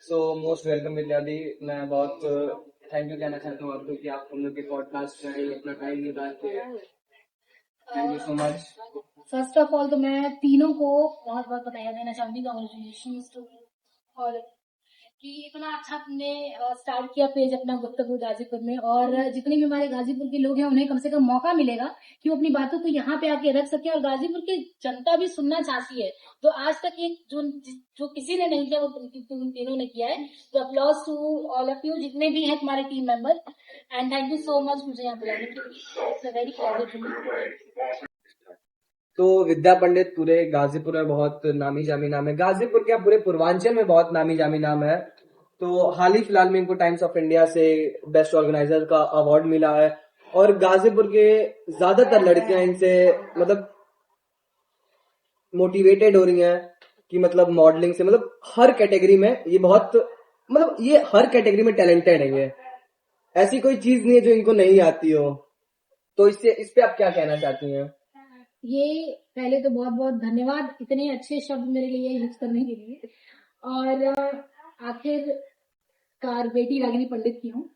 So most welcome विद्यार्थी। मैं बहुत थैंक यू कहना चाहता हूँ आपको कि आप हम लोग के पॉडकास्ट में अपना टाइम निकाल के। Thank you so much. First of all तो मैं तीनों को बहुत बहुत बधाई देना चाहूंगी, कॉन्ग्रेचुलेशन टू और कि इतना अच्छा तुमने स्टार्ट किया पेज अपना गुफ्तगू गाजीपुर में, और जितने भी हमारे गाजीपुर के लोग हैं उन्हें कम से कम मौका मिलेगा कि वो अपनी बातों को यहाँ पे आके रख सके, और गाजीपुर की जनता भी सुनना चाहती है। तो आज तक ये जो किसी ने नहीं किया वो तुम तीनों ने किया है। तो applause to all of you जितने भी हैं तुम्हारे team member, and thank you so much मुझे यहाँ बुलाने के लिए। It's a very positive. तो विद्या पंडित पूरे गाजीपुर में बहुत नामी जामी नाम है, गाजीपुर क्या पूरे पूर्वांचल में बहुत नामी जामी नाम है। तो हाल ही फिलहाल में इनको टाइम्स ऑफ इंडिया से बेस्ट ऑर्गेनाइजर का अवार्ड मिला है, और गाजीपुर के ज्यादातर लड़कियां इनसे मतलब मोटिवेटेड हो रही हैं कि मतलब मॉडलिंग से मतलब हर कैटेगरी में ये बहुत मतलब ये हर कैटेगरी में टैलेंटेड है। ये ऐसी कोई चीज नहीं है जो इनको नहीं आती हो। तो इससे इस पे आप क्या कहना चाहती हैं? ये पहले तो बहुत बहुत धन्यवाद इतने अच्छे शब्द मेरे लिए यूज करने के लिए। और आखिरकार बेटी रागिनी पंडित की हूँ।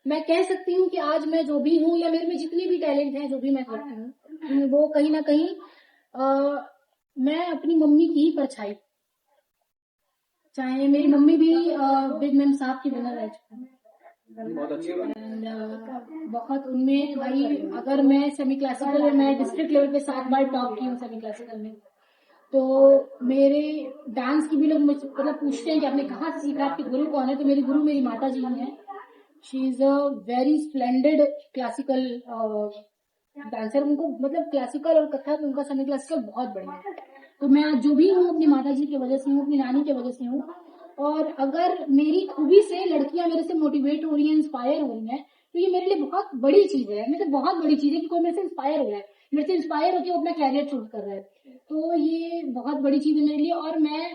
मैं कह सकती हूँ कि आज मैं जो भी हूँ या मेरे में जितने भी टैलेंट हैं, जो भी मैं करती हूँ, वो कहीं ना कहीं मैं अपनी मम्मी की ही परछाई। चाहे मेरी मम्मी भी बिग मैम साहब की विनर रह चुकी है, बहुत अच्छी बात। बहुत उनमें भाई, अगर मैं सेमी क्लासिकल में मैं डिस्ट्रिक्ट लेवल पे 7 बार टॉप की हूँ सेमी क्लासिकल में। तो मेरे डांस की भी लोग मुझसे मतलब पूछते हैं कि आपने कहाँ से सीखा, आपके गुरु कौन है? तो मेरी गुरु मेरी माता जी हैं। She is a very splendid classical dancer. उनको मतलब क्लासिकल और कथक, उनका सेमी क्लासिकल बहुत बढ़िया है। तो मैं आज जो भी हूँ अपनी माता जी की वजह से हूँ, अपनी नानी की वजह से हूँ। और अगर मेरी खूबी से लड़कियां मेरे से मोटिवेट हो रही हैं, इंस्पायर हो रही हैं, तो ये मेरे लिए बहुत बड़ी चीज है। मतलब बहुत बड़ी चीज है कि कोई मेरे से इंस्पायर हो रहा है, मेरे से इंस्पायर होकर वो अपना कैरियर चूज कर रहा है। तो ये बहुत बड़ी चीज है मेरे लिए, और मैं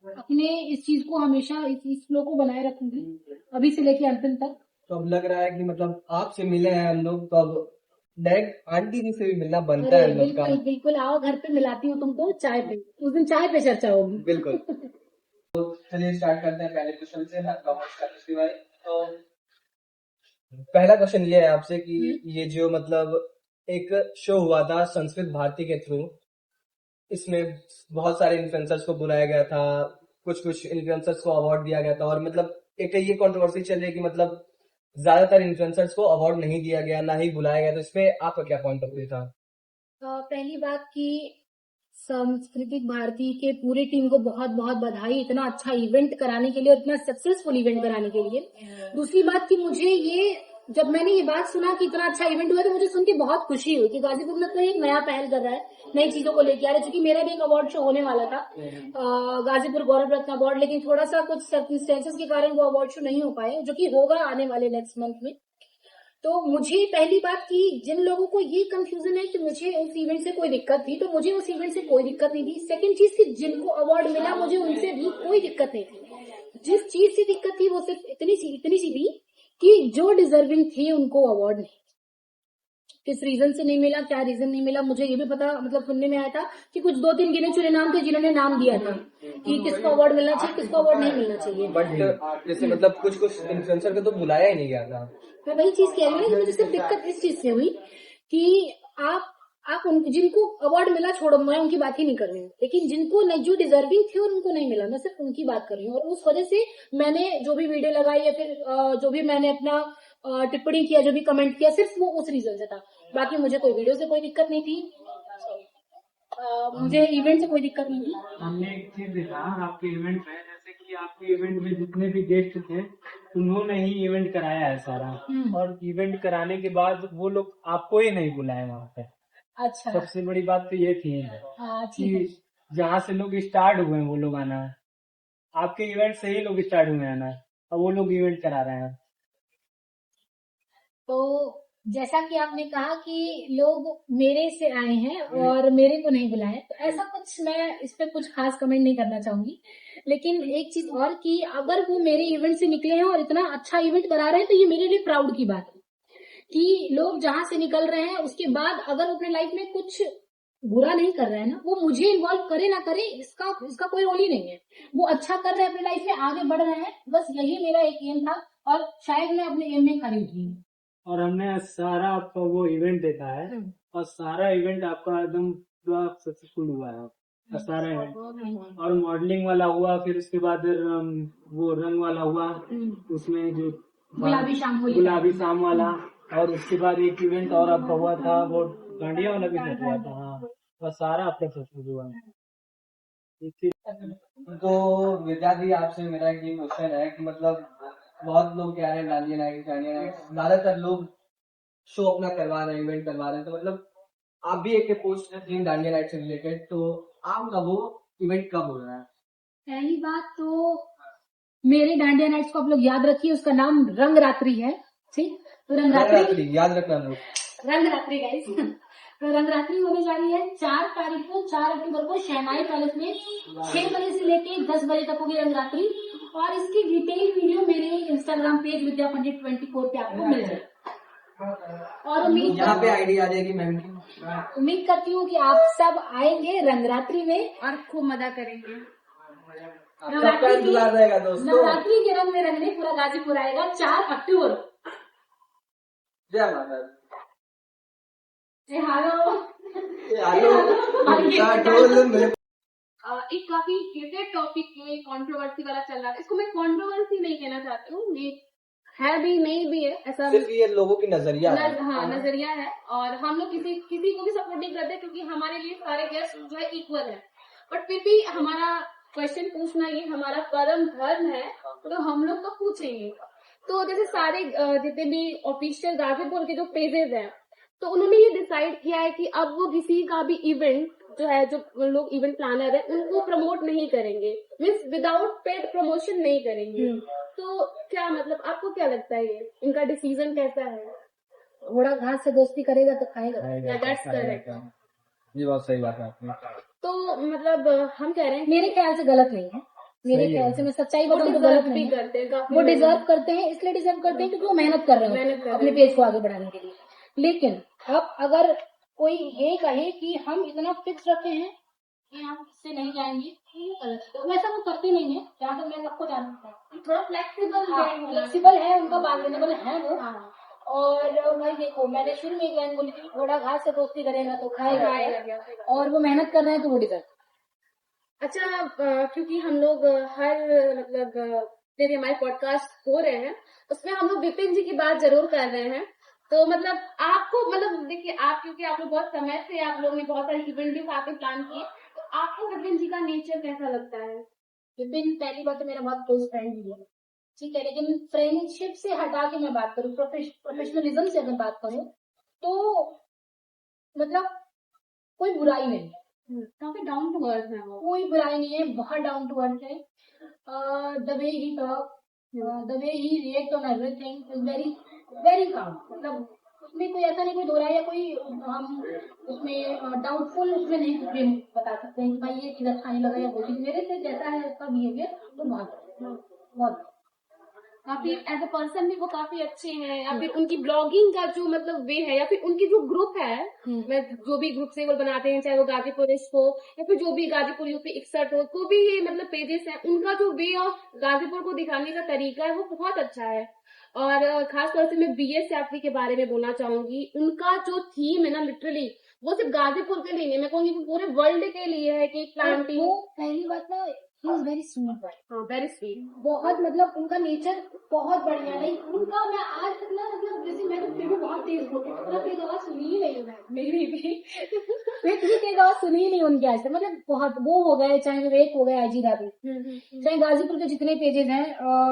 अपने इस चीज को हमेशा इस फ्लो को बनाए रखूंगी अभी से लेके अंतिम तक। तो अब लग रहा है कि मतलब आपसे मिले हैं हम लोग, तो अब डायरेक्ट आंटी जी से भी मिलना बनता है अरे हम लोग का। बिल्कुल बिल्कुल, आओ घर पे मिलाती हूँ तुमको चाय पे, उस दिन चाय पे चर्चा होगी। बिल्कुल। चलिए स्टार्ट करते हैं पहले क्वेश्चन से। मैं कॉमर्स का भाई, तो पहला क्वेश्चन ये है आपसे कि ये जो मतलब एक शो हुआ था संस्कृत भारती के थ्रू, इसमें बहुत सारे इन्फ्लुएंसर्स को बुलाया गया था, कुछ कुछ इन्फ्लुएंसर्स को अवार्ड दिया गया था, और मतलब एक ये कंट्रोवर्सी चल रही है कि मतलब ज्यादातर इन्फ्लुएंसर्स को अवार्ड नहीं दिया गया, ना ही बुलाया गया। तो इस पे आपका क्या पॉइंट ऑफ व्यू था? पहली बात की सांस्कृतिक भारती के पूरी टीम को बहुत बहुत बधाई इतना अच्छा इवेंट कराने के लिए और इतना सक्सेसफुल इवेंट कराने के लिए। दूसरी बात की मुझे ये, जब मैंने ये बात सुना कि इतना अच्छा इवेंट हुआ, तो मुझे सुन के बहुत खुशी हुई कि गाजीपुर में कोई एक नया पहल कर रहा है, नई चीजों को लेके आ रहा है। क्योंकि मेरा भी एक अवार्ड शो होने वाला था, गाजीपुर गौरव रत्न अवार्ड, लेकिन थोड़ा सा कुछ सर्कमस्टेंसेस के कारण वो अवार्ड शो नहीं हो पाए, जो कि होगा आने वाले नेक्स्ट मंथ में। तो मुझे पहली बात की, जिन लोगों को ये कंफ्यूजन है कि मुझे उस इवेंट से कोई दिक्कत थी, तो मुझे उस इवेंट से कोई दिक्कत नहीं थी। सेकंड चीज की, जिनको अवार्ड मिला मुझे उनसे भी कोई दिक्कत नहीं थी। जिस चीज से दिक्कत थी वो सिर्फ इतनी सी थी कि जो डिजर्विंग थे उनको अवार्ड नहीं, किस रीजन से नहीं मिला, क्या रीजन नहीं मिला, मुझे ये भी पता मतलब सुनने में आया था कि कुछ 2-3 गिने चुने नाम थे जिन्होंने नाम दिया था कि किसको अवार्ड मिलना चाहिए, किसको अवार्ड नहीं मिलना चाहिए। बट जैसे मतलब कुछ कुछ इन्फ्लुएंसर को तो बुलाया ही नहीं गया था। मैं वही चीज कह रही हूँ ना कि मुझे सिर्फ दिक्कत इस चीज से हुई कि आप उन जिनको अवार्ड मिला छोड़ो, मैं उनकी बात ही नहीं कर रही हूँ, लेकिन जिनको नहीं, जो डिजर्विंग थे और उनको नहीं मिला, मैं सिर्फ उनकी बात कर रही हूँ। और उस वजह से मैंने जो भी वीडियो लगाई या फिर जो भी मैंने अपना टिप्पणी किया, जो भी कमेंट किया, सिर्फ वो उस रीजन से था। बाकी मुझे कोई वीडियो से कोई दिक्कत नहीं थी, मुझे इवेंट से कोई दिक्कत नहीं थी। हमने एक चीज देखा आपके इवेंट में, जैसे कि आपके इवेंट में जितने भी गेस्ट थे उन्होंने ही इवेंट कराया है सारा, और इवेंट कराने के बाद वो लोग आपको ही नहीं बुलाए वहाँ पे। अच्छा, सबसे बड़ी बात तो ये थी ठीक है। कि जहाँ से लोग स्टार्ट हुए वो लोग आना है, आपके इवेंट से ही लोग स्टार्ट हुए आना है, और वो लोग इवेंट करा रहे हैं। तो जैसा कि आपने कहा कि लोग मेरे से आए हैं और मेरे को नहीं बुलाए, तो ऐसा कुछ मैं इस पे कुछ खास कमेंट नहीं करना चाहूंगी। लेकिन एक चीज और कि अगर वो मेरे इवेंट से निकले हैं और इतना अच्छा इवेंट करा रहे हैं, तो ये मेरे लिए प्राउड की बात है कि लोग जहां से निकल रहे हैं उसके बाद अगर अपने लाइफ में कुछ बुरा नहीं कर रहा है ना, वो मुझे इन्वॉल्व करे ना करे इसका कोई रोल ही नहीं है। वो अच्छा कर रहे हैं अपनी लाइफ में, आगे बढ़ रहे हैं, बस यही मेरा एक एम था और शायद मैं अपने एम में खरी उतरी हूँ। और हमने सारा आपका वो इवेंट देखा है और सारा इवेंट आपका एकदम सक्सेसफुल हुआ है, और सारा इवेंट। और मॉडलिंग वाला हुआ, फिर उसके बाद वो रंग वाला हुआ, उसमें जो गुलाबी शाम वाला, और उसके बाद एक इवेंट और आपका हुआ था, वो डांडिया वाला भी सेट हुआ था। हाँ, और सारा आपका सक्सेस हुआ है। तो विद्यार्थी, आपसे मेरा एक ये क्वेश्चन है कि मतलब बहुत लोग कह रहे हैं डांडिया नाइट, ज्यादातर लोग शो अपना करवा रहे हैं, इवेंट करवा रहे हैं, तो मतलब आप भी एक पोस्ट थी डांडिया नाइट से रिलेटेड, तो आपका वो इवेंट कब हो रहा है? पहली बात तो मेरे डांडिया नाइट्स को आप लोग याद रखिए, उसका नाम रंग रात्रि है, ठीक। तो रंगरात्रि याद रखना लोग, रंग रात्रि गाइस। तो रंग रात्रि होने जा रही है 4 तारीख को, 4 अक्टूबर को शहनाई पैलेस में 6 बजे से लेके 10 बजे तक होगी रंग रात्रि। और इसकी डिटेल वीडियो मेरे इंस्टाग्राम पेज विद्या पंडित 24 पे आपको मिल जाएगी। और यहाँ पे आईडी आ जाएगी मैम की। उम्मीद करती हूँ कि आप सब आएंगे रंग रात्रि में और खूब मजा करेंगे। सबका इंतजार रहेगा दोस्तों। नवरात्रि के रंग में रंगने पूरा गाजीपुर आएगा 4 अक्टूबर। जय माता दी। एक काफी हेटेड टॉपिक में कंट्रोवर्सी वाला चल रहा है, इसको मैं कंट्रोवर्सी नहीं कहना चाहती हूँ, ये है भी नहीं भी है, ऐसा सिर्फ ये लोगों की नजरिया है। हाँ नजरिया है। और हम लोग किसी को भी सपोर्ट नहीं करते, क्योंकि हमारे लिए सारे गेस्ट जो है इक्वल है। बट फिर भी हमारा क्वेश्चन पूछना ये हमारा परम धर्म है, तो हम लोग तो पूछेंगे। तो जैसे सारे जितने भी ऑफिशियल गाजीपुर के जो पेजेस हैं, तो उन्होंने ये डिसाइड किया है कि अब वो किसी का भी इवेंट जो है, जो लोग इवेंट प्लानर है, उनको प्रमोट नहीं करेंगे, मीन्स विदाउट पेड प्रमोशन नहीं करेंगे। तो क्या मतलब आपको क्या लगता है, ये इनका डिसीजन कैसा है? घोड़ा घास से दोस्ती करेगा तो खाएगा। That's correct. ये बहुत सही बात है आपने। तो मतलब हम कह रहे हैं मेरे ख्याल से गलत नहीं है, मेरे ख्याल से मैं सच्चाई बताऊं तो गलत नहीं है। करते हैं काफी, वो डिजर्व करते हैं, इसलिए डिजर्व करते हैं क्योंकि वो मेहनत कर रहे हैं अपने पेज को आगे बढ़ाने के लिए। लेकिन अब अगर कोई ये कहे कि हम इतना फिक्स रखे हैं कि हम इससे नहीं जाएंगे, तो वैसा वो करते नहीं है, जहाँ तक मैं सबको जानता हूँ। थोड़ा फ्लेक्सिबल है, उनका बार्गेनेबल है वो। और भाई देखो, मैंने शुरू में एक लाइन बोली थी, घोड़ा घास से दोस्ती करेगा तो खाएगा, और वो मेहनत कर रहे हैं तो वो डिजर्व। अच्छा, क्योंकि हम लोग हर मतलब जब हमारे पॉडकास्ट हो रहे हैं, उसमें हम लोग विपिन जी की बात जरूर कर रहे हैं। तो मतलब आपको, मतलब देखिए आप, क्योंकि आप लोग बहुत समय से आप लोग ने बहुत सारे इवेंट भी साथ में प्लान किए, तो आपको विपिन जी का नेचर कैसा लगता है? विपिन पहली बात तो मेरा बहुत क्लोज फ्रेंड भी है, ठीक है। लेकिन फ्रेंडशिप से हटा के मैं बात करूँ, प्रोफेशनलिज्म से अगर बात करूँ, तो मतलब कोई बुराई नहीं है, काफी डाउन टू अर्थ है वो। कोई बुराई नहीं है, बहुत डाउन टू अर्थ है। The way he talk, the way he react on everything is very very calm. मतलब उसमें कोई ऐसा नहीं, कोई दो राय या कोई हम उसमें डाउटफुल उसमें नहीं कुछ बता सकते हैं कि भाई ये चीज अच्छा नहीं लगा या वो चीज। मेरे से जैसा है उसका बिहेवियर वो बहुत काफी एज अ पर्सन भी वो काफी अच्छे हैं, या फिर उनकी ब्लॉगिंग का जो मतलब वे है, या फिर उनकी जो ग्रुप है, मैं जो भी ग्रुप से वो बनाते हैं, चाहे वो गाजीपुर हो या फिर जो भी गाजीपुर यूपी 61 हो, तो भी ये मतलब पेजेस है, उनका जो वे ऑफ गाजीपुर को दिखाने का तरीका है वो बहुत अच्छा है। और खास तौर से मैं BS यात्री के बारे में बोलना चाहूंगी, उनका जो थीम है ना, लिटरली वो सिर्फ गाजीपुर के लिए नहीं, मैं कहूंगी पूरे वर्ल्ड के लिए है कि प्लांटिंग। वो पहली बात ना, he is very sweet, very sweet, बहुत मतलब उनका नेचर बहुत बढ़िया है उनका। मैं आज तक ना, मतलब जैसे मैं तो फिर भी बहुत तेज बोलती हूँ, मतलब तेज आवाज सुनी ही नहीं मैं, मेरी भी मैं इतनी तेज आवाज सुनी ही नहीं उनके आज तक। मतलब बहुत वो हो गए, चाहे विवेक हो गए, अजीत रावी, चाहे गाजीपुर के जितने पेजेस हैं,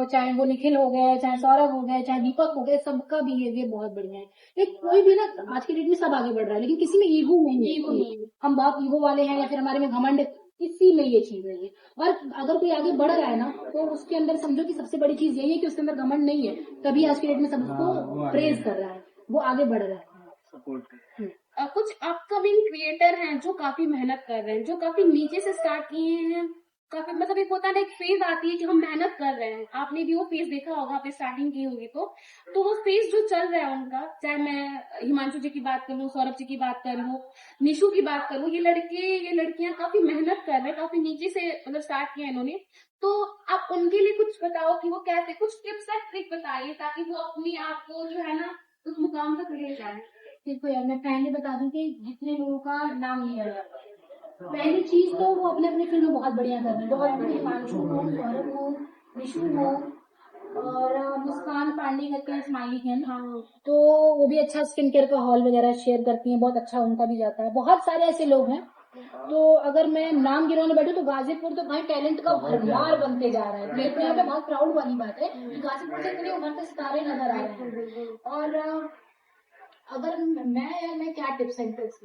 चाहे वो निखिल हो गए, चाहे सौरभ हो गए, चाहे दीपक हो गए, सबका बिहेवियर बहुत बढ़िया है। लेकिन कोई भी ना आज की डेट में सब आगे बढ़ रहा है, लेकिन किसी में ईगो नहीं है। हम बहुत ईगो वाले हैं या फिर हमारे में घमंड, किसी में ये चीज नहीं है। और अगर कोई आगे बढ़ रहा है ना, तो उसके अंदर समझो कि सबसे बड़ी चीज यही है कि उसके अंदर घमंड नहीं है, तभी आज की डेट में सब उसको प्रेज कर रहा है, वो आगे बढ़ रहा है। कुछ अपकमिंग क्रिएटर हैं जो काफी मेहनत कर रहे हैं, जो काफी नीचे से स्टार्ट किए हैं, काफी मतलब एक होता है ना, एक फेज आती है कि हम मेहनत कर रहे हैं, आपने भी वो फेज देखा होगा, आपने स्टार्टिंग की होगी तो वो फेज जो चल रहा है उनका, चाहे मैं हिमांशु जी की बात कर लूँ, सौरभ जी की बात कर लूँ, निशु की बात करूँ, ये लड़के ये लड़कियां काफी मेहनत कर रहे हैं, काफी नीचे से मतलब स्टार्ट किया इन्होंने। तो आप उनके लिए कुछ बताओ कि वो कैसे, कुछ टिप्स एंड ट्रिक बताइए ताकि वो अपने आप को जो है ना उस मुकाम तक ले जाए। देखो यार, मैं पहले बता दूं कि जितने लोगों का नाम लिया गया, पहली चीज तो वो अपने अपने फील्ड में बहुत बढ़िया कर रहे हैं, बहुत बढ़िया। हिमांशु हो, सौरभ हो, निशु हो, और मुस्कान पांडे करके हैं, स्माइली है ना, तो वो भी अच्छा स्किन केयर का हॉल वगैरह शेयर करती हैं, बहुत अच्छा उनका भी जाता है। बहुत सारे ऐसे लोग हैं, तो अगर मैं नाम गिनवाने बैठूं तो गाजीपुर तो भाई टैलेंट का भरमार बनते जा रहा है। मेरे को यहाँ पे बहुत प्राउड वाली बात है कि गाजीपुर से इतने उभरते सितारे नजर आ रहे हैं। और अगर मैं क्या टिप्स एंड ट्रिक्स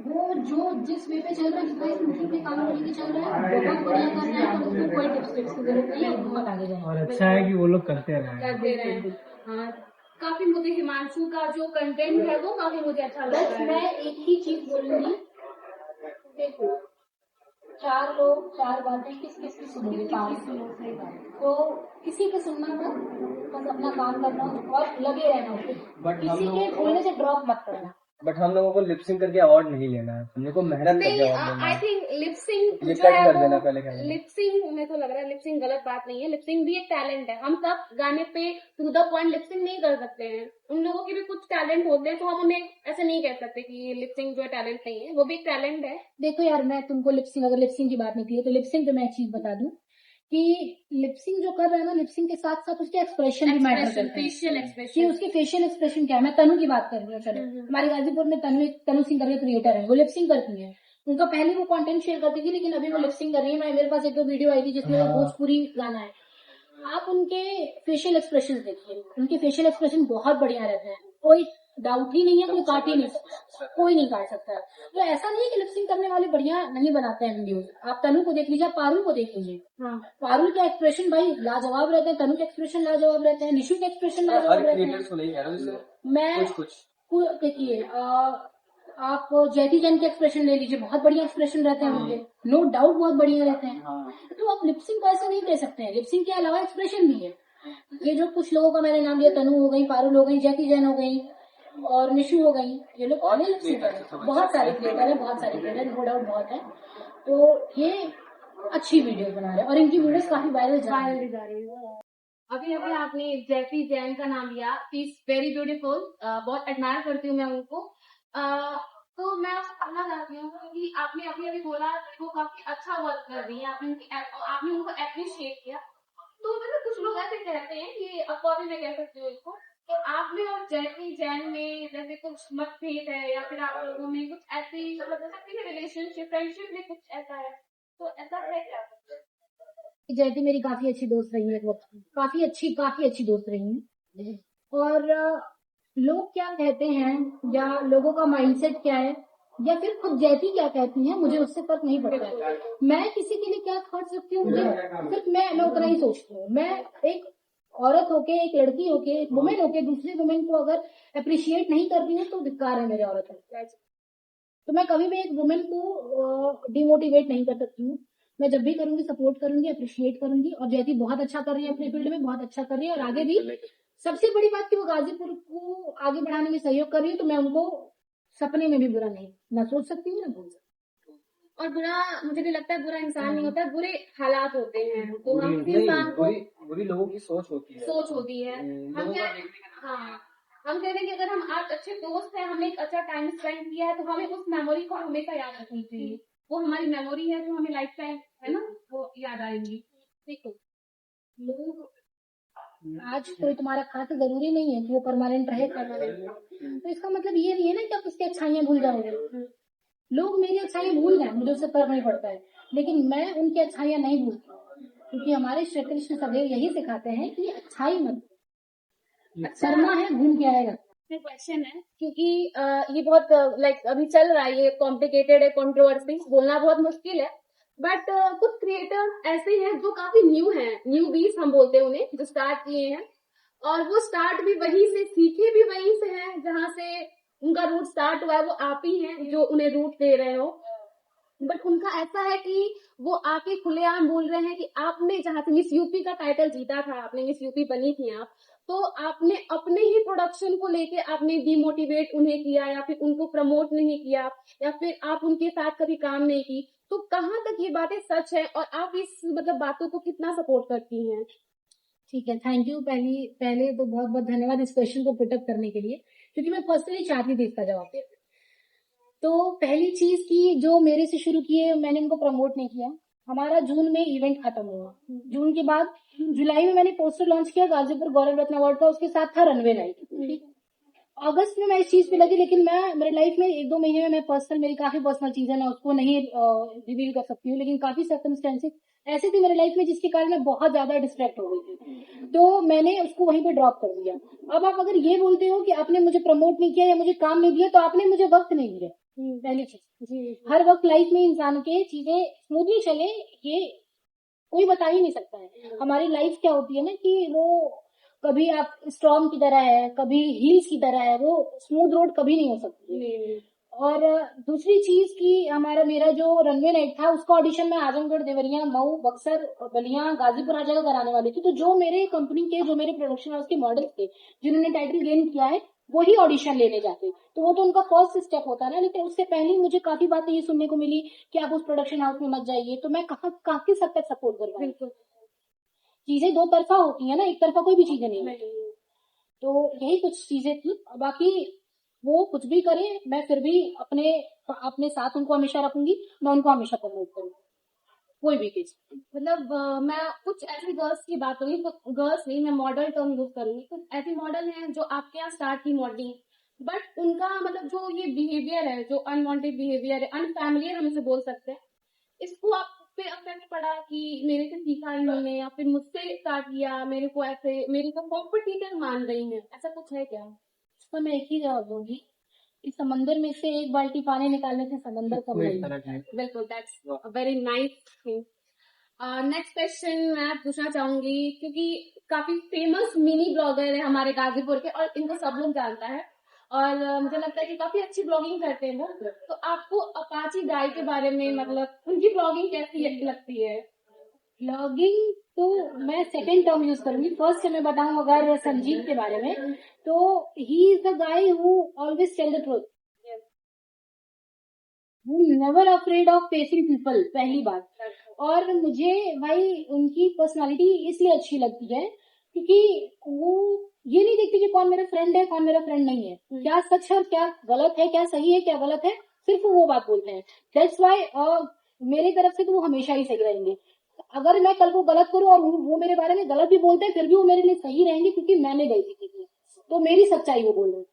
वो जो जिस वे पे चल रहा है, जितना स्मूथली पे काम करके चल रहा है, बहुत बढ़िया कर रहा है, तो उसको कोई टिप्स ट्रिक्स की जरूरत नहीं है, बहुत आगे जाए। और अच्छा है कि वो लोग करते रहे। करते रहे। हाँ, काफी मुझे हिमांशु का जो कंटेंट है वो काफी मुझे अच्छा लग बस रहा है। मैं एक ही चीज बोलूंगी, देखो, चार लोग चार बातें किस किस की सुनोगे, तो किसी की सुनना मत, बस अपना काम करना और लगे रहना उसमें, But हम किसी के लोगों बोलने को से ड्रॉप मत करना। बट हम लोगों को लिपसिंग करके अवार्ड नहीं लेना है, हम लोग को मेहनत करके नहीं, अवार्ड लेना आई है। थिंक लिपसिंग ये जो कट है कर देना वो, पहले कहना। लिपसिंग में तो लग रहा है लिपसिंग गलत बात नहीं है, लिपसिंग भी एक टैलेंट है। हम सब गाने पे टू द पॉइंट लिपसिंग नहीं कर सकते हैं, उन लोगों के भी कुछ टैलेंट होते हैं, तो हम उन्हें ऐसे नहीं कह सकते कि लिपसिंग जो है टैलेंट नहीं है, वो भी एक टैलेंट है। देखो यार, मैं तुमको लिपसिंग, अगर लिपसिंग की बात निकली है तो लिपसिंग पे मैं एक चीज बता दूं कि लिपसिंग जो कर रहा है ना, लिपसिंग के साथ साथ उसके एक्सप्रेशन भी मैटर एक्सप्रेशन, करते हैं फेशियल कि एक्सप्रेशन। उसके फेशियल एक्सप्रेशन क्या है। मैं तनु की बात कर रही हूँ, चलो हमारे गाजीपुर में तनु सिंह करके क्रिएटर है, वो लिपसिंग करती है। उनका पहले वो कंटेंट शेयर करती थी, लेकिन अभी वो लिपसिंग कर रही है। मेरे पास एक दो वीडियो आई थी जिसमें वो भोजपुरी गाना है। आप उनके फेशियल एक्सप्रेशन देखिए, उनके फेशियल एक्सप्रेशन बहुत बढ़िया रहते हैं, कोई डाउट ही नहीं है, कोई काट ही नहीं सकता, कोई नहीं काट सकता। तो ऐसा नहीं है कि लिपसिंग करने वाले बढ़िया नहीं बनाते हैं वीडियोस। आप तनु को देख लीजिए, पारुल को देख लीजिए, पारुल के एक्सप्रेशन भाई लाजवाब रहते हैं, तनु के एक्सप्रेशन लाजवाब रहते हैं, निशु के एक्सप्रेशन लाजवाब हर रहते क्रिएटर्स को नहीं कह रहा हूँ, हैं। जैसे मैं कुछ देखिए, आप जैकी जैन के एक्सप्रेशन ले लीजिए, बहुत बढ़िया एक्सप्रेशन रहते हैं उनके, नो डाउट बहुत बढ़िया रहते हैं। तो आप लिपसिंग को ऐसे नहीं कह सकते हैं, लिपसिंग के अलावा एक्सप्रेशन भी है। ये जो कुछ लोगों का मैंने नाम लिया, तनु हो गई, पारुल हो गई, जैकी जैन हो गई और निशु हो गई, ये लोग और लिपसिंग कर रहे हैं। बहुत सारे क्रिएटर है, बहुत सारे क्रिएटर, नो डाउट बहुत है। तो ये अच्छी वीडियो बना रहे हैं और इनकी वीडियोस काफी वायरल जा रही है। अभी अभी आपने जैकी जैन का नाम लिया, शी इज वेरी ब्यूटीफुल, बहुत एडमायर करती हूँ मैं उनको। तो मैं आपसे पूछना चाहती हूँ कि आपने अभी अभी बोला कि वो काफी अच्छा वर्क कर रही है, आपने उनको अप्रिशिएट किया। तो मतलब कुछ लोग ऐसे कहते हैं कि अफवाह भी मैं कह सकती हूँ इसको, कि आप में और जैकी जैन में जैसे कुछ मतभेद है, या फिर आप लोगों में कुछ ऐसी मतलब जैसे रिलेशनशिप फ्रेंडशिप में कुछ ऐसा है, तो ऐसा है क्या? जयती मेरी काफी अच्छी दोस्त रही है एक वक्त की। काफी अच्छी दोस्त रही है। और लोग क्या कहते हैं या लोगों का माइंडसेट क्या है या फिर खुद जयती क्या कहती है, मुझे उससे फर्क नहीं पड़ता है। मैं किसी के लिए क्या कर सकती हूँ, मुझे सिर्फ मैं उतना ही सोचती हूँ। मैं एक औरत होके, एक लड़की होके, एक वुमेन होके दूसरी वुमेन को अगर अप्रिशिएट नहीं करती हूँ तो धिक्कार है मेरे औरत में। तो मैं कभी भी एक वुमेन को डिमोटिवेट नहीं कर सकती हूँ। मैं जब भी करूंगी सपोर्ट करूंगी, अप्रिशिएट करूंगी। और जयती बहुत अच्छा कर रही है अपने फील्ड में, बहुत अच्छा कर रही है और आगे भी। सबसे बड़ी बात कि वो गाजीपुर को आगे बढ़ाने में सहयोग कर रही है, तो मैं उनको सपने में भी बुरा नहीं ना सोच सकती हूँ ना बोल सकती हूँ। और बुरा, मुझे नहीं लगता है बुरा इंसान नहीं होता है, बुरे हालात होते हैं। तो हम किसी इंसान को बुरी लोगों की सोच होती है, सोच होती है। हम क्या, हाँ, हम कहते हैं कि अगर हम आज अच्छे दोस्त हैं, हमने एक अच्छा टाइम स्पेंड किया है, तो हमें उस मेमोरी को हमेशा याद रखनी चाहिए। वो हमारी मेमोरी है जो हमें लाइफ टाइम है ना वो याद आएंगी। देखो, लोग आज कोई तुम्हारा खास जरूरी नहीं है कि वो परमानेंट रहे परमानेंट। तो इसका मतलब ये नहीं है ना कि आप उसकी अच्छाइयां भूल जाओगे। लोग मेरी अच्छाइयां भूल गए, मुझे उससे फर्क नहीं पड़ता है, लेकिन मैं उनकी अच्छाइयां नहीं भूलती, क्योंकि हमारे श्री कृष्ण सदैव यही सिखाते हैं कि अच्छाई मत करना है, घूम के आएगा। क्वेश्चन है क्योंकि ये बहुत लाइक अभी चल रहा है, ये कॉम्प्लिकेटेड है, कंट्रोवर्सी, बोलना बहुत मुश्किल है। बट कुछ क्रिएटर्स ऐसे हैं जो काफी न्यू हैं, न्यू बीस हम बोलते हैं उन्हें, जो स्टार्ट किए हैं। और वो स्टार्ट भी वहीं से, सीखे भी वहीं से हैं जहां से उनका रूट स्टार्ट हुआ है। वो आप ही हैं जो उन्हें रूट दे रहे हो। बट उनका ऐसा है कि वो आके खुलेआम बोल रहे हैं कि आपने जहाँ से मिस यूपी का टाइटल जीता था, आपने मिस यूपी बनी थी आप, तो आपने अपने ही प्रोडक्शन को लेके आपने डिमोटिवेट उन्हें किया या फिर उनको प्रमोट नहीं किया या फिर आप उनके साथ कभी काम नहीं की। तो कहाँ तक ये बातें सच है और आप इस मतलब बातों को कितना सपोर्ट करती हैं? ठीक है, थैंक यू। पहले तो बहुत बहुत धन्यवाद इस क्वेश्चन को पुटअप करने के लिए, क्योंकि मैं पर्सनली चाहती थी इसका जवाब। तो पहली चीज की जो मेरे से शुरू किए, मैंने उनको प्रमोट नहीं किया। हमारा जून में इवेंट खत्म हुआ। जून के बाद जुलाई में मैंने पोस्टर लॉन्च किया गाजीपुर गौरव रत्न अवार्ड का, उसके साथ था रनवे नाइट। अगस्त में मैं इस चीज पे लगी, लेकिन मैं मेरे लाइफ में 1-2 महीने में मैं मेरी काफी पर्सनल चीज है, मैं उसको नहीं रिवील कर सकती हूँ, लेकिन काफी सर्कमस्टेंसेस ऐसे थे मेरे लाइफ में जिसके कारण मैं बहुत ज्यादा डिस्ट्रैक्ट हो गई थी, तो मैंने उसको वहीं पे ड्रॉप कर दिया। अब आप अगर ये बोलते हो कि आपने मुझे प्रमोट नहीं किया या मुझे काम नहीं दिया, तो आपने मुझे वक्त नहीं दिया। पहली चीज, हर वक्त लाइफ में इंसान के चीजें स्मूथली चले ये कोई बता ही नहीं सकता है। हमारी लाइफ क्या होती है ना कि वो कभी आप स्टॉर्म की तरह है, कभी हिल्स की तरह है, वो स्मूथ रोड कभी नहीं हो सकती। और दूसरी चीज की मेरा जो रनवे नाइट था उसका ऑडिशन मैं आजमगढ़, देवरिया, मऊ, बक्सर, बलिया, गाजीपुर हर जगह कराने वाली थी। तो जो मेरे कंपनी के, जो मेरे प्रोडक्शन हाउस के मॉडल्स थे जिन्होंने टाइटल गेन किया है, वही ऑडिशन लेने जाते, तो वो तो उनका फर्स्ट स्टेप होता है ना। लेकिन उससे पहले ही मुझे काफी बातें ये सुनने को मिली कि आप उस प्रोडक्शन हाउस में मत जाइए, तो मैं काफी हद तक सपोर्ट कर पाई। चीजें दो तरफा होती है ना, एक तरफा कोई भी चीजें नहीं होती। तो यही कुछ चीजें थी। बाकी वो कुछ भी करे, मैं फिर भी अपने अपने साथ उनको हमेशा रखूंगी, मैं उनको हमेशा प्रमोट करूंगी, कोई भी केस। मतलब मैं कुछ ऐसी गर्ल्स की बात करूंगी, तो गर्ल्स नहीं, मैं मॉडल टर्म यूज करूंगी। कुछ ऐसी मॉडल हैं जो आपके यहाँ स्टार्ट की मॉडलिंग, बट उनका मतलब जो ये बिहेवियर है, जो अनवांटेड बिहेवियर है, अनफैमिलियर हम इसे बोल सकते हैं, इसको आप पे इफेक्ट पड़ा कि मेरे से सीखा इन्होंने या फिर मुझसे स्टार्ट किया, मेरे को ऐसे मेरे को कॉम्पिटिटर मान रही है, ऐसा कुछ है क्या? इसका मैं एक ही जवाब दूंगी, इस समंदर में से एक बाल्टी पानी निकालने से समंदर कम नहीं। बिल्कुल, that's very nice thing. Next question मैं पूछना चाहूंगी, क्योंकि काफी फेमस मिनी ब्लॉगर है हमारे गाजीपुर के और इनको सब लोग जानता है और मुझे लगता है कि काफी अच्छी ब्लॉगिंग करते हैं वो। तो आपको अपाची गाय के बारे में मतलब उनकी ब्लॉगिंग कैसी लगती है? ब्लॉगिंग तो मैं सेकंड टर्म यूज करूंगी। फर्स्ट से मैं बताऊं अगर संजीव के बारे में, तो he is the guy who always tell the truth, who never afraid of facing people, पहली बात। और मुझे भाई उनकी पर्सनालिटी इसलिए अच्छी लगती है क्योंकि वो ये नहीं देखती कि कौन मेरा फ्रेंड है कौन मेरा फ्रेंड नहीं है, क्या सच है क्या गलत है, क्या सही है क्या गलत है, सिर्फ वो बात बोलते हैं। दैट्स वाई मेरी तरफ से तो वो हमेशा ही सही रहेंगे। अगर मैं कल को गलत करूं और वो मेरे बारे में गलत भी बोलते हैं, फिर भी वो मेरे लिए सही रहेंगे क्योंकि मैंने गलती की थी, तो मेरी सच्चाई वो बोल रहे हैं।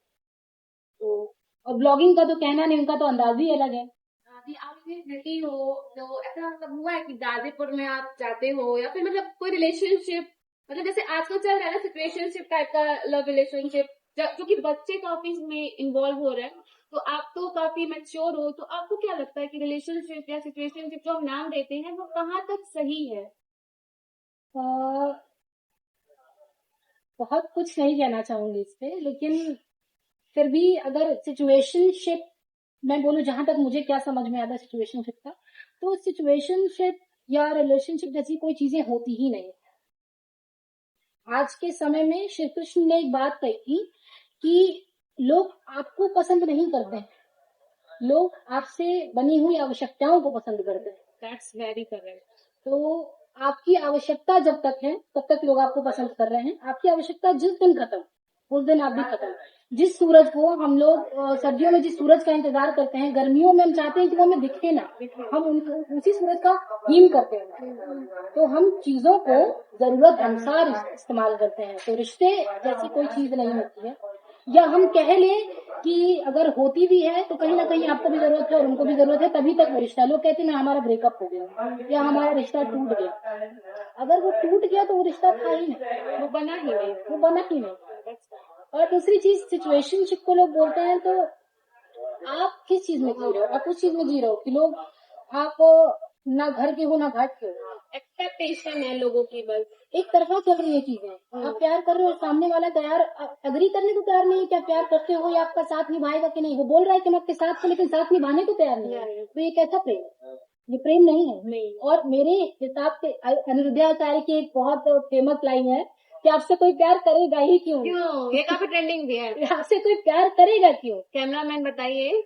तो और ब्लॉगिंग का तो कहना नहीं, उनका तो अंदाज ही अलग है। अभी आप ये रहती हो, तो ऐसा मतलब हुआ है कि गाजीपुर में आप जाते हो या फिर मतलब कोई रिलेशनशिप, मतलब जैसे आजकल चल रहा है ना सिचुएशनशिप टाइप का लव रिलेशनशिप, जो कि बच्चे काफी इसमें इन्वॉल्व हो रहे हैं, तो आप तो काफी मैच्योर हो, तो आपको क्या लगता है कि रिलेशनशिप या सिचुएशनशिप जो हम नाम देते हैं वो कहाँ तक सही है? बहुत कुछ नहीं कहना चाहूंगी इस पे, लेकिन फिर भी अगर सिचुएशनशिप मैं बोलूं, जहां तक मुझे क्या समझ में आता है सिचुएशनशिप का, तो सिचुएशनशिप या रिलेशनशिप जैसी कोई चीजें होती ही नहीं। आज के समय में श्री कृष्ण ने एक बात कही थी कि लोग आपको पसंद नहीं करते हैं, लोग आपसे बनी हुई आवश्यकताओं को पसंद करते हैं। That's very correct. तो आपकी आवश्यकता जब तक है तब तक लोग आपको पसंद कर रहे हैं। आपकी आवश्यकता जिस दिन खत्म, उस दिन आप भी खत्म। जिस सूरज को हम लोग सर्दियों में जिस सूरज का इंतजार करते हैं, गर्मियों में हम चाहते हैं कि वो हमें दिखे ना, हम उसी सूरज का हीन करते हैं। तो हम चीजों को जरूरत अनुसार इस्तेमाल करते हैं। तो रिश्ते जैसी कोई चीज नहीं होती है, या हम कह लें कि अगर होती भी है तो कहीं ना कहीं आपको भी जरूरत है और उनको भी जरूरत है, तभी तक वो रिश्ता। लोग कहते हैं ना हमारा ब्रेकअप हो गया या हमारा रिश्ता टूट गया, अगर वो टूट गया तो वो रिश्ता था ही नहीं, वो बना ही नहीं। वो बना ही नहीं। और दूसरी चीज, सिचुएशनशिप को लोग बोलते हैं, तो आप किस चीज में जी रहे हो, आप उस चीज में जी रहे हो कि लोग आप ना घर के हो ना घाट के हो। एक्सपेक्टेशन है लोगों की बस। एक तरफा चल रही है चीजें। आप प्यार कर रहे हो, सामने वाला तैयार अग्री करने को तैयार नहीं है कि आप प्यार करते हो या आपका साथ निभाएगा कि नहीं। वो बोल रहा है कि मैं आपके साथ हूँ लेकिन साथ निभाने को तैयार नहीं है, तो ये कैसा प्रेम है? ये प्रेम नहीं है। नहीं। और मेरे हिसाब से अनिरुद्धा आचार्य की एक बहुत फेमस लाइन है कि आपसे कोई प्यार करेगा ही क्यों? क्यों? ये काफी ट्रेंडिंग भी है। आपसे कोई प्यार करेगा क्यों? कैमरामैन बताइए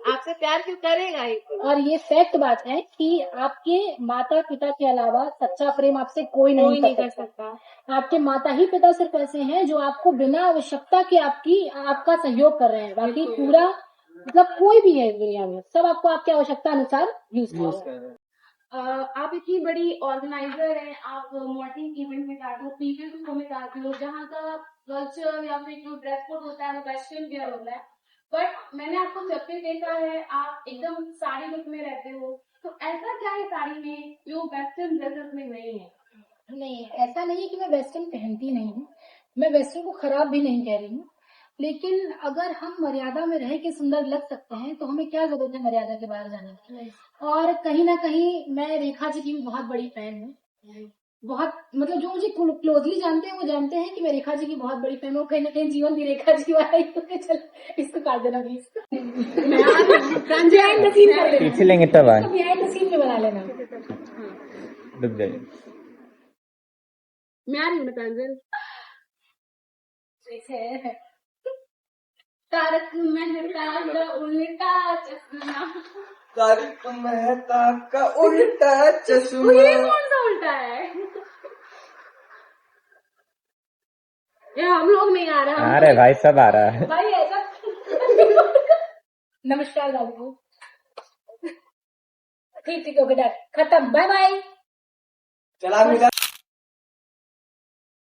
आपसे प्यार क्यों करेगा ही? और ये फैक्ट बात है कि आपके माता पिता के अलावा सच्चा प्रेम आपसे कोई कोई नहीं कर सकता। आपके माता ही पिता सिर्फ ऐसे हैं जो आपको बिना आवश्यकता के आपका सहयोग कर रहे हैं। बाकी पूरा मतलब कोई भी है इस दुनिया में, सब आपको आपकी आवश्यकता अनुसार यूज कर रहे हैं। आप इतनी बड़ी ऑर्गेनाइजर हैं, आप मॉडलिंग इवेंट में जाते हो, पीपल शो में जाते हो, जहाँ का कल्चर या फिर जो ड्रेस कोड होता है वो वेस्टर्न वेयर होता है, बट मैंने आपको जब भी देखा है आप एकदम साड़ी लुक में रहते हो, तो ऐसा क्या है साड़ी में जो वेस्टर्न ड्रेसेस में नहीं है? नहीं, ऐसा नहीं है कि मैं वेस्टर्न पहनती नहीं हूँ, मैं वेस्टर्न को खराब भी नहीं कह रही हूँ, लेकिन अगर हम मर्यादा में रह के सुंदर लग सकते हैं तो हमें क्या जरूरत है मर्यादा के बाहर जाने की। और कहीं ना कहीं मैं रेखा जी की भी बहुत बड़ी फैन हूँ। बहुत मतलब जो मुझे क्लोजली जानते हैं वो जानते हैं कि मैं रेखा जी की बहुत बड़ी फैन हूँ। कहीं ना कहीं जीवन भी रेखा जी वाला ही है। चल इसको काट देना प्लीज, बिहाइंड द सीन कर देना, पीछे लेंगे तब आए, बिहाइंड द सीन में बना लेना। रुक जाइए। मैं आ रही हूँ ना प्रांजल। तारक मेहता का उल्टा चश्मा। तारक मेहता का उल्टा चश्मा। ये कौन सा उल्टा है? ये हम लोग नहीं आ रहा। आ रहे भाई, सब आ रहा है। भाई ऐसा नमस्कार बाबू। ठीक ठीक, ओके डन, खत्म, बाय बाय। चला मिला।